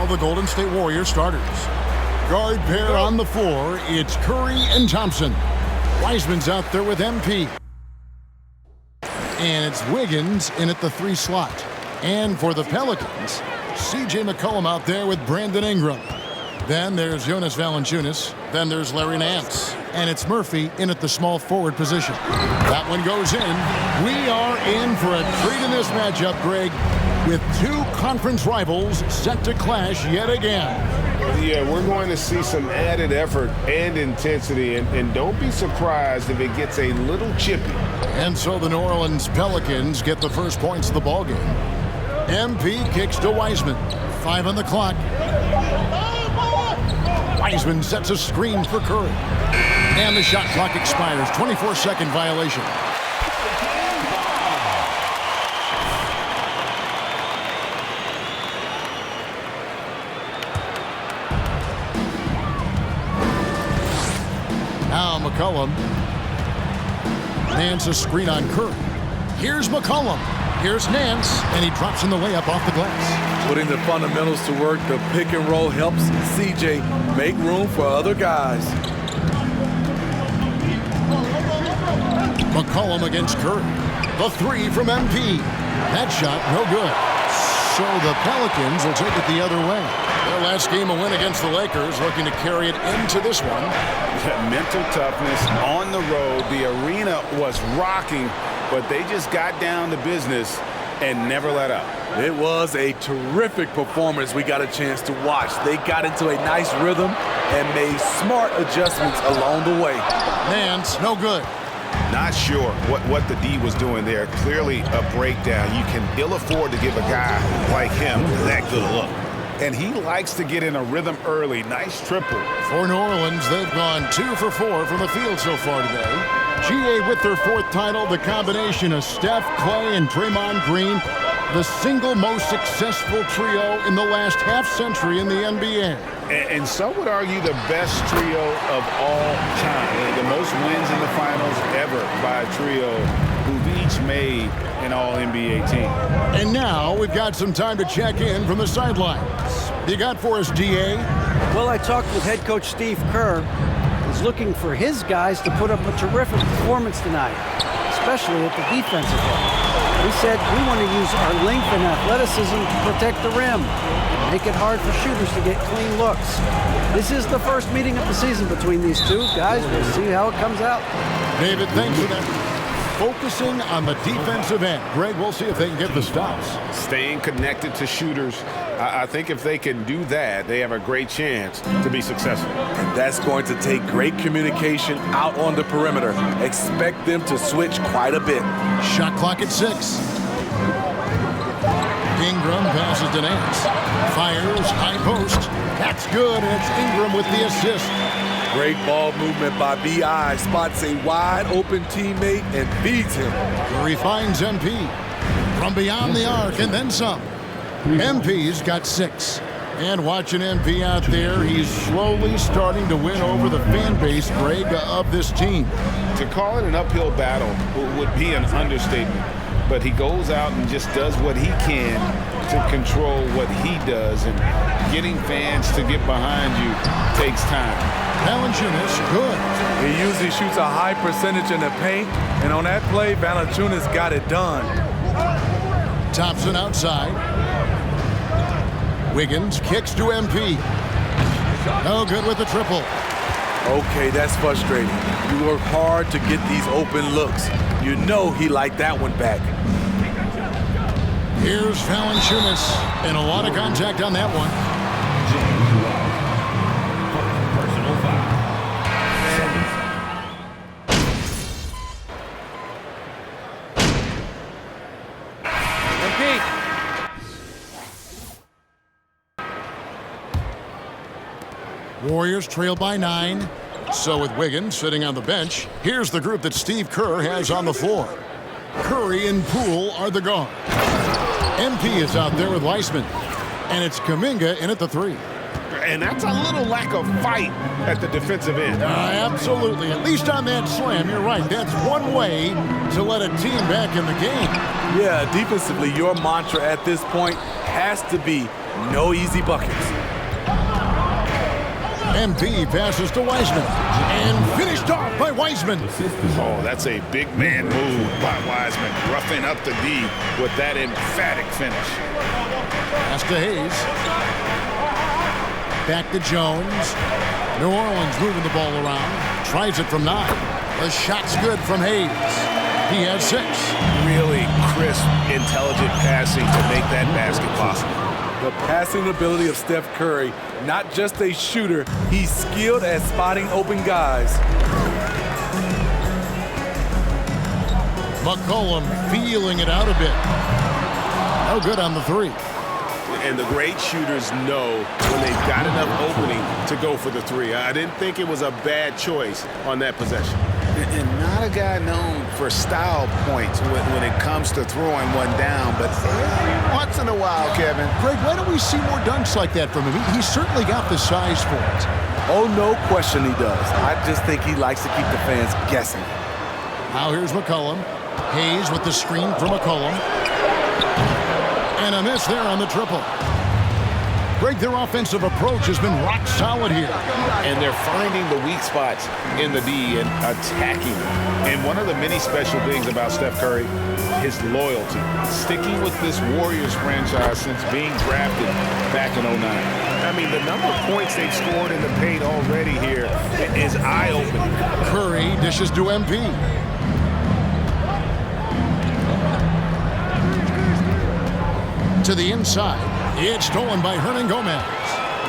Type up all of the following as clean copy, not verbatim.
The Golden State Warriors starters. Guard pair on the floor, it's Curry and Thompson. Wiseman's out there with MP. And it's Wiggins in at the 3 slot. And for the Pelicans, C.J. McCollum out there with Brandon Ingram. Then there's Jonas Valanciunas. Then there's Larry Nance. And it's Murphy in at the small forward position. That one goes in. We are in for a treat in this matchup, Greg, with 2 conference rivals set to clash yet again. Yeah, we're going to see some added effort and intensity, and don't be surprised if it gets a little chippy. And so the New Orleans Pelicans get the first points of the ballgame. MP kicks to Wiseman. 5 on the clock. Wiseman sets a screen for Curry. And the shot clock expires. 24-second violation. Now McCollum. Nance a screen on Curry. Here's McCollum. Here's Nance, and he drops in the layup off the glass. Putting the fundamentals to work, the pick and roll helps CJ make room for other guys. McCollum against Curry. The 3 from MP. That shot, no good. So the Pelicans will take it the other way. Their last game a win against the Lakers, looking to carry it into this one. Mental toughness on the road. The arena was rocking, but they just got down to business and never let up. It was a terrific performance we got a chance to watch. They got into a nice rhythm and made smart adjustments along the way. Nance, no good. Not sure what the D was doing there. Clearly a breakdown. You can ill afford to give a guy like him that good a look. And he likes to get in a rhythm early. Nice triple. For New Orleans, they've gone 2 for 4 from the field so far today. GA with their 4th title, the combination of Steph, Clay, and Draymond Green, the single most successful trio in the last half-century in the NBA. And some would argue the best trio of all time. The most wins in the finals ever by a trio who've each made an All-NBA team. And now we've got some time to check in from the sidelines. You got for us, DA? Well, I talked with head coach Steve Kerr. He's looking for his guys to put up a terrific performance tonight, especially at the defensive end. He said we want to use our length and athleticism to protect the rim, make it hard for shooters to get clean looks. This is the first meeting of the season between these two guys. We'll see how it comes out. David, thanks for that. Focusing on the defensive end. Greg, we'll see if they can get the stops. Staying connected to shooters. I think if they can do that, they have a great chance to be successful. And that's going to take great communication out on the perimeter. Expect them to switch quite a bit. Shot clock at 6. Ingram passes to Nance. Fires, high post. That's good, and it's Ingram with the assist. Great ball movement by B.I. Spots a wide open teammate and feeds him. Curry finds MP from beyond the arc and then some. MP's got 6. And watching MP out there, he's slowly starting to win over the fan base, Greg, of this team. To call it an uphill battle would be an understatement. But he goes out and just does what he can to control what he does. And getting fans to get behind you takes time. Valanciunas, good. He usually shoots a high percentage in the paint, and on that play, Valanciunas got it done. Thompson outside. Wiggins kicks to MP. No good with the triple. Okay, that's frustrating. You work hard to get these open looks. You know he liked that one back. Here's Valanciunas, and a lot of contact on that one. Warriors trail by 9. So with Wiggins sitting on the bench, here's the group that Steve Kerr has on the floor. Curry and Poole are the guards. MP is out there with Weissman. And it's Kuminga in at the 3. And that's a little lack of fight at the defensive end. Absolutely. At least on that slam, you're right. That's one way to let a team back in the game. Yeah, defensively, your mantra at this point has to be no easy buckets. MP passes to Weissman. And finished off by Weissman. Oh, that's a big man move by Wiseman, roughing up the D with that emphatic finish. Pass to Hayes. Back to Jones. New Orleans moving the ball around. Tries it from 9. The shot's good from Hayes. He has 6. Really crisp, intelligent passing to make that basket possible. The passing ability of Steph Curry, not just a shooter, he's skilled at spotting open guys. McCollum feeling it out a bit. No good on the 3. And the great shooters know when they've got enough opening to go for the 3. I didn't think it was a bad choice on that possession. And not a guy known for style points when it comes to throwing one down, but once in a while, Kevin. Greg, why don't we see more dunks like that from him? He's certainly got the size for it. Oh, no question he does. I just think he likes to keep the fans guessing. Now here's McCollum. Hayes with the screen for McCollum. And a miss there on the triple. Greg, their offensive approach has been rock solid here. And they're finding the weak spots in the D and attacking them. And one of the many special things about Steph Curry, his loyalty. Sticking with this Warriors franchise since being drafted back in 09. I mean, the number of points they've scored in the paint already here is eye-opening. Curry dishes to MP. To the inside. It's stolen by Hernangomez.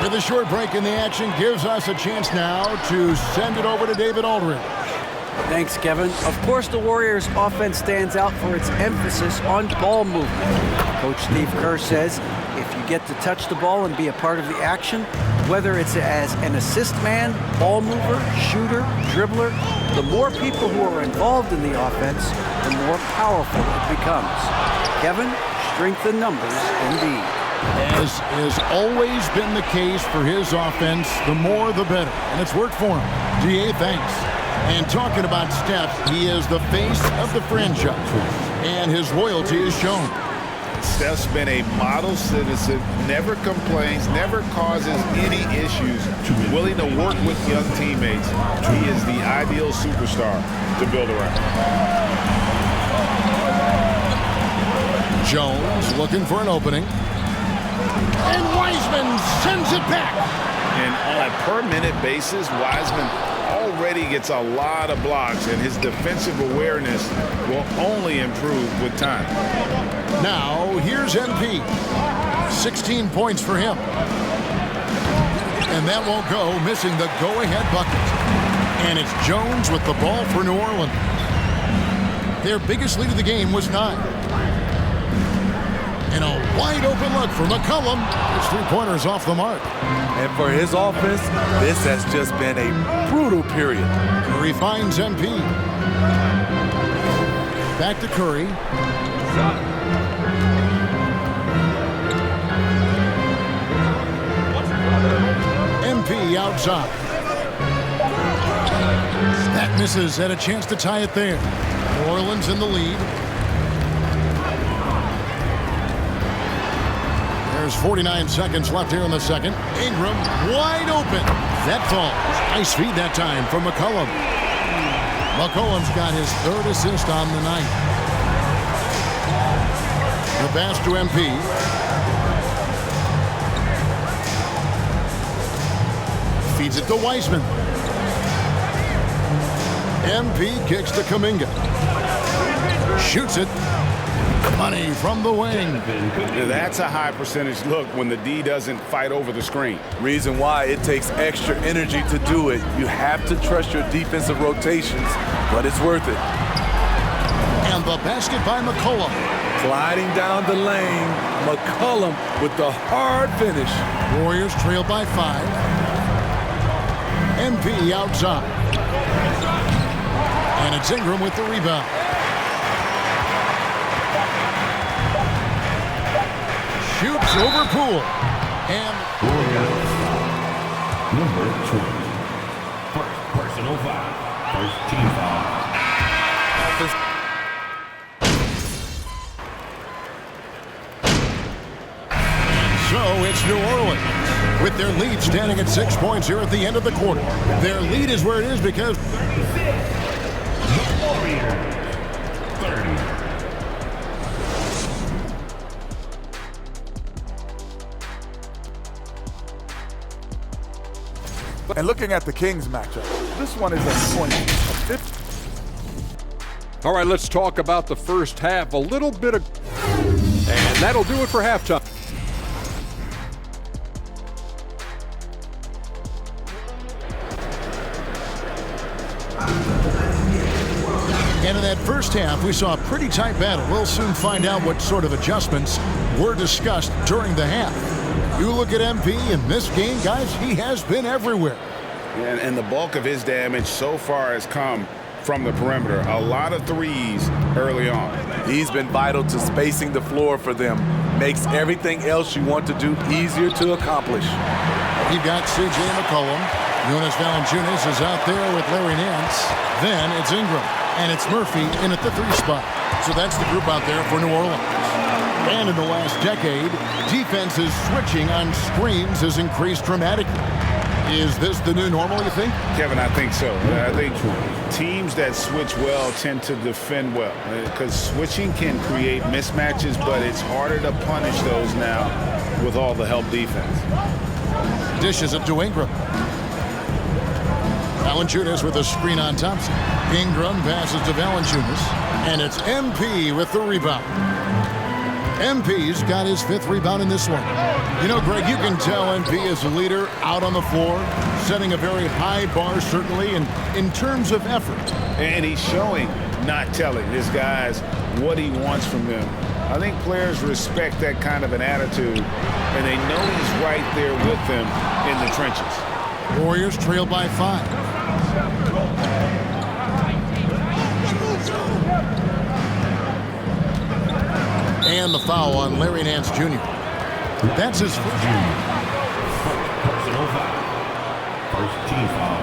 With a short break in the action, gives us a chance now to send it over to David Aldridge. Thanks, Kevin. Of course, the Warriors' offense stands out for its emphasis on ball movement. Coach Steve Kerr says if you get to touch the ball and be a part of the action, whether it's as an assist man, ball mover, shooter, dribbler, the more people who are involved in the offense, the more powerful it becomes. Kevin, strength in numbers indeed. As has always been the case for his offense, the more the better. And it's worked for him. DA, thanks. And talking about Steph, he is the face of the franchise. And his loyalty is shown. Steph's been a model citizen, never complains, never causes any issues, willing to work with young teammates. He is the ideal superstar to build around. Jones looking for an opening. And Wiseman sends it back. And on a per-minute basis, Wiseman already gets a lot of blocks, and his defensive awareness will only improve with time. Now, here's MP. 16 points for him. And that won't go, missing the go-ahead bucket. And it's Jones with the ball for New Orleans. Their biggest lead of the game was 9. And a wide open look for McCollum. His three-pointers off the mark. And for his offense, this has just been a brutal period. Curry finds MP. Back to Curry. MP outside. That misses, had a chance to tie it there. New Orleans in the lead. There's 49 seconds left here in the second. Ingram wide open. That falls. Nice feed that time from McCollum. McCollum's got his third assist on the night. The pass to MP. Feeds it to Wiseman. MP kicks to Kuminga. Shoots it. Money from the wing. That's a high percentage look when the D doesn't fight over the screen. Reason why it takes extra energy to do it. You have to trust your defensive rotations, but it's worth it. And the basket by McCollum. Gliding down the lane, McCollum with the hard finish. Warriors trail by 5. MP outside. And it's Ingram with the rebound. Shoots over Poole. And number 20. First personal foul. First team foul. So it's New Orleans with their lead standing at 6 points here at the end of the quarter. Their lead is where it is because The Warriors. 30. And looking at the Kings matchup, this one is a point of 50. All right, let's talk about the first half. A little bit of... And that'll do it for halftime. And in that first half, we saw a pretty tight battle. We'll soon find out what sort of adjustments were discussed during the half. You look at MP in this game, guys, he has been everywhere. And the bulk of his damage so far has come from the perimeter. A lot of threes early on. He's been vital to spacing the floor for them. Makes everything else you want to do easier to accomplish. You've got C.J. McCollum. Jonas Valanciunas is out there with Larry Nance. Then it's Ingram. And it's Murphy in at the 3 spot. So that's the group out there for New Orleans. And in the last decade, defenses switching on screens has increased dramatically. Is this the new normal, you think? Kevin, I think so. I think teams that switch well tend to defend well because switching can create mismatches, but it's harder to punish those now with all the help defense. Dishes it to Ingram. Valanciunas with a screen on Thompson. Ingram passes to Valanciunas, and it's MP with the rebound. MP's got his 5th rebound in this one. You know, Greg, you can tell MP is a leader out on the floor, setting a very high bar, certainly, and in terms of effort. And he's showing, not telling, his guys what he wants from them. I think players respect that kind of an attitude, and they know he's right there with them in the trenches. Warriors trail by 5. And the foul on Larry Nance Jr. That's his first. First personal foul. First team foul.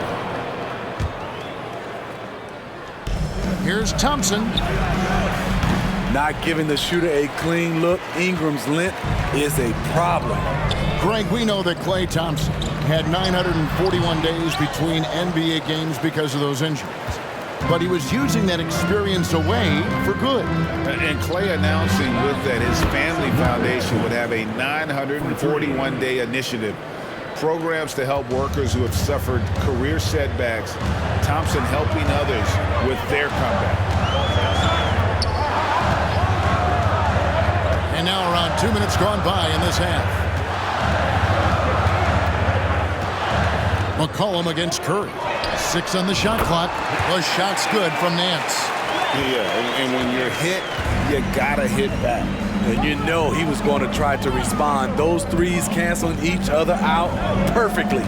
Here's Thompson. Not giving the shooter a clean look. Ingram's length is a problem. Greg, we know that Klay Thompson had 941 days between NBA games because of those injuries. But he was using that experience away for good. And Klay announcing with that his family foundation would have a 941-day initiative. Programs to help workers who have suffered career setbacks. Thompson helping others with their comeback. And now around 2 minutes gone by in this half. McCollum against Curry. 6 on the shot clock. The shot's good from Nance. Yeah, and when you're hit, you gotta hit back. And you know he was going to try to respond. Those threes canceling each other out perfectly.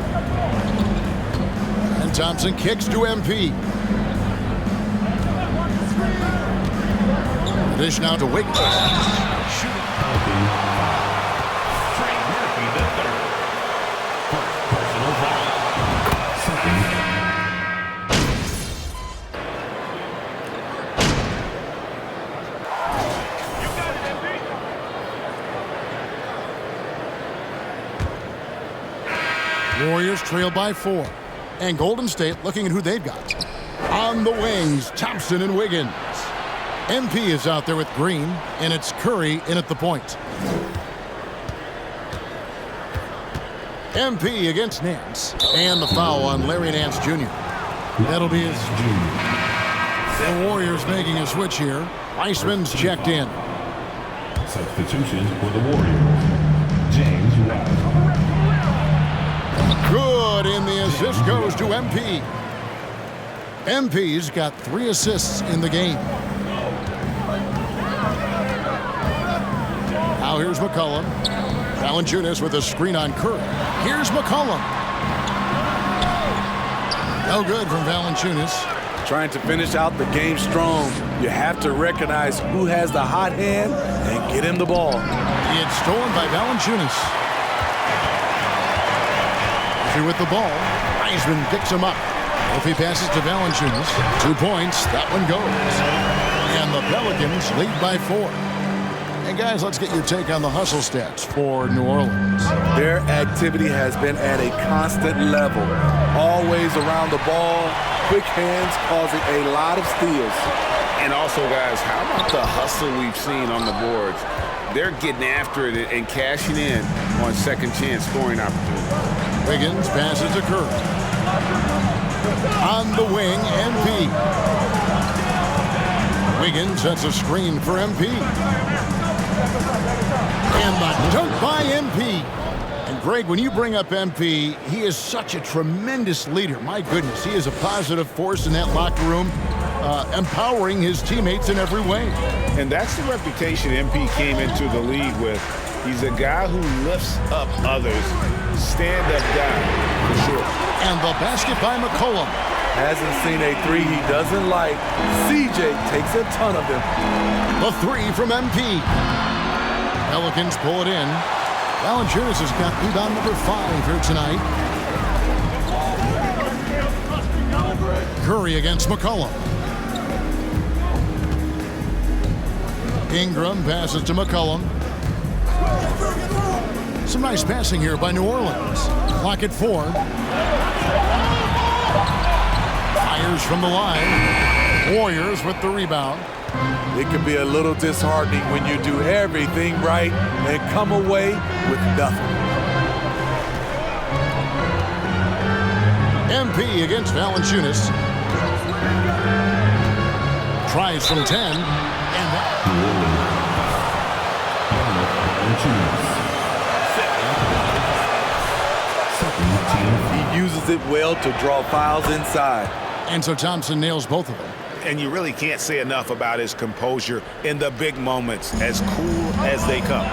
And Thompson kicks to MP. Dish now to Wiggins. Trey Murphy the 3rd. First personal foul. Second. Warriors trail by 4. And Golden State looking at who they've got. On the wings, Thompson and Wiggins. MP is out there with Green, and it's Curry in at the point. MP against Nance. And the foul on Larry Nance Jr. That'll be his. The Warriors making a switch here. Iceman's checked in. Substitution for the Warriors. James Wiseman. Good, and the assist goes to MP. MP's got 3 assists in the game. Now here's McCollum. Valanciunas with a screen on Curry. Here's McCollum. No good from Valanciunas. Trying to finish out the game strong, you have to recognize who has the hot hand and get him the ball. It's stolen by Valanciunas. Through with the ball. Wiseman picks him up. If he passes to Valanciunas, 2 points, that one goes. And the Pelicans lead by 4. And guys, let's get your take on the hustle stats for New Orleans. Their activity has been at a constant level. Always around the ball, quick hands causing a lot of steals. And also, guys, how about the hustle we've seen on the boards? They're getting after it and cashing in on second chance scoring opportunities. Wiggins passes to Curry. On the wing, MP. Wiggins sets a screen for MP. And the dunk by MP. And Greg, when you bring up MP, he is such a tremendous leader. My goodness, he is a positive force in that locker room, empowering his teammates in every way. And that's the reputation MP came into the league with. He's a guy who lifts up others. Stand-up guy, for sure. And the basket by McCollum. Hasn't seen a three he doesn't like. CJ takes a ton of them. The three from MP. Pelicans pull it in. Valanciunas has got rebound number 5 here tonight. Curry against McCollum. Ingram passes to McCollum. Some nice passing here by New Orleans. Clock at 4. Fires from the line. Warriors with the rebound. It can be a little disheartening when you do everything right and come away with nothing. MP against Valanciunas. Tries from 10. And that... He uses it well to draw fouls inside. And so Thompson nails both of them. And you really can't say enough about his composure in the big moments, as cool as they come.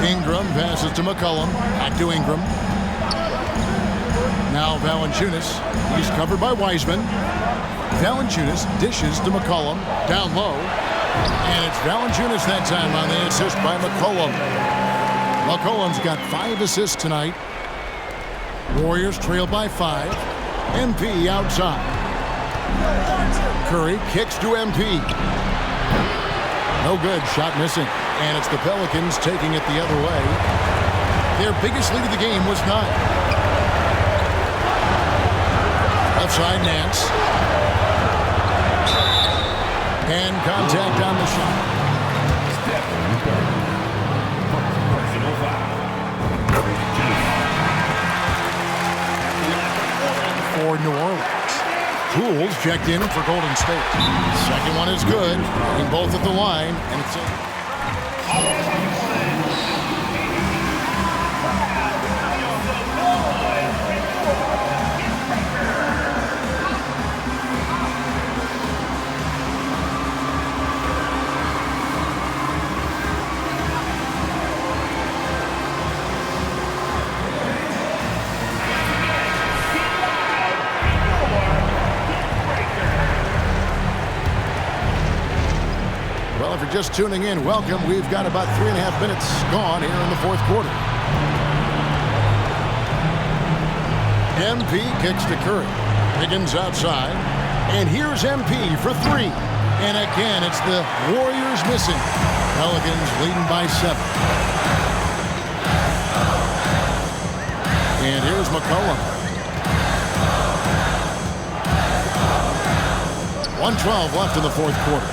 Ingram passes to McCollum. Back to Ingram. Now Valanciunas. He's covered by Wiseman. Valanciunas dishes to McCollum. Down low. And it's Valanciunas that time on the assist by McCollum. McCollum's got 5 assists tonight. Warriors trail by 5. MP outside. Curry kicks to MP. No good. Shot missing. And it's the Pelicans taking it the other way. Their biggest lead of the game was 9. Left side, Nance. And contact on the shot. For New Orleans. Tools checked in for Golden State. Second one is good. In both at the line, and it's in. Well, if you're just tuning in, welcome. We've got about 3.5 minutes gone here in the fourth quarter. MP kicks to Curry. Wiggins outside. And here's MP for 3. And again, it's the Warriors missing. Pelicans leading by 7. And here's McCollum. 1:12 left in the fourth quarter.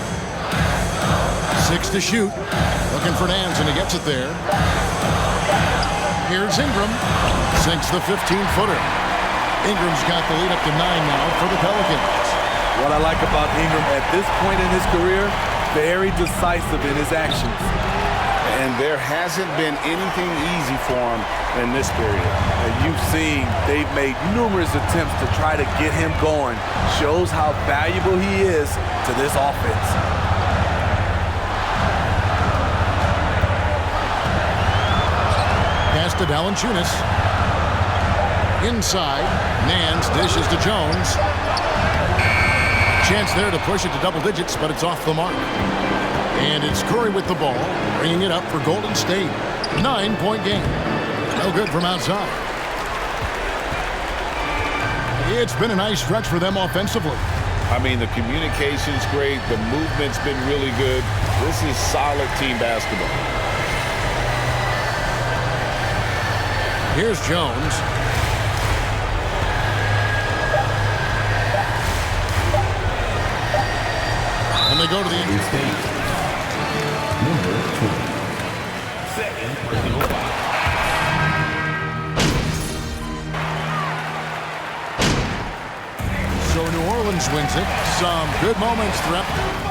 6 to shoot. Looking for Nance, and he gets it there. Here's Ingram. Sinks the 15-footer. Ingram's got the lead up to 9 now for the Pelicans. What I like about Ingram at this point in his career, very decisive in his actions. And there hasn't been anything easy for him in this period. And you've seen they've made numerous attempts to try to get him going. Shows how valuable he is to this offense. Pass to Valanciunas. Inside, Nance dishes to Jones. Chance there to push it to double digits, but it's off the mark. And it's Curry with the ball, bringing it up for Golden State. 9-point game. No good from outside. It's been a nice stretch for them offensively. I mean, the communication's great. The movement's been really good. This is solid team basketball. Here's Jones. And they go to the Golden State. Number 20. Second personal foul. So New Orleans wins it. Some good moments throughout.